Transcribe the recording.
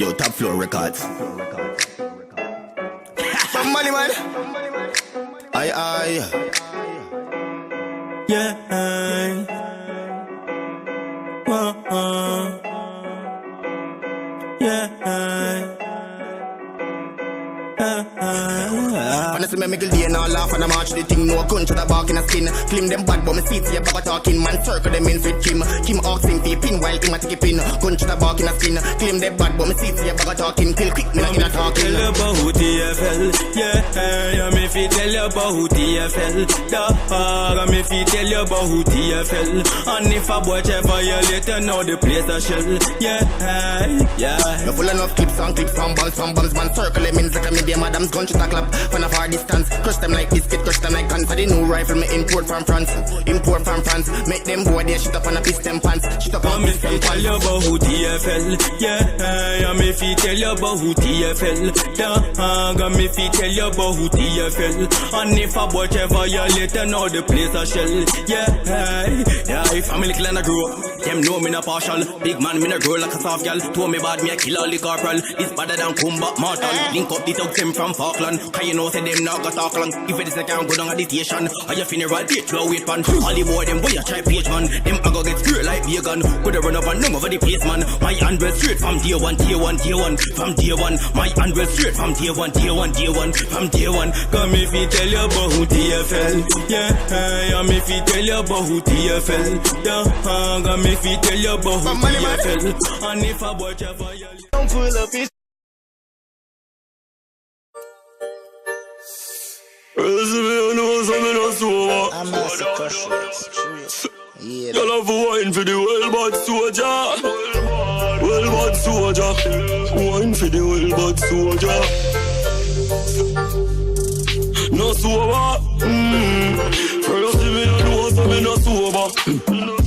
Yo, Top Floor Records. Money man. Aye. Yeah. Honestly, me make a day and all laugh and I march the thing. No gun to the bark in a skin. Claim them bad, but me see your baba talking. Man, circle them in with Kim. Kim asking for pin while him a take a pin. Gun to the bark in a skin. Claim them bad, but me see your baba talking. Kill quick, me not in a talking. Tell you about who TFL. Yeah, me fi tell you about who TFL. Dog, me fi tell you about who TFL. And if a boy try violate, you know the place a shell. Yeah. Me full enough clips and bombs, man. Circle them in like a media madam's gun to the clap. From a far distance, crush them like biscuit, crush them like guns. For the new rifle, me import from France. Make them boy they shit up on a piston pants. Shit up on piston pants. Tell you about who TFL. Yeah, me fi tell you about who TFL. Dog, me fi tell you about who TFL. And if a boy try violate, you know the place a shell. Yeah, if I'm a little and I grow up, them know me not partial. Big man, me not grow like a soft gal. Told me bad, me a killer, like corporal. It's better than combat mortal. Link up the thugs them from Falkland. Cause you know say them not got talk long. If it is a can't go down at the station. Or your funeral date, you wait pan. All the boy them boy a try page man. Them a go get screwed like vegan. Coulda run up and numb over the place man. My hand well straight from day one. From day one. My hand well straight from day one. From day one. Come if he tell you about who TFL. Yeah, me fi tell you about who TFL. Yeah, come if he tell you about who TFL. And if a boy try violate, I'm full of it. I'm not so cautious. Yeah. You love wine for the well-bad soldier. Well-bad soldier. Wine for the well-bad soldier. No sober. First, me know so me no sober.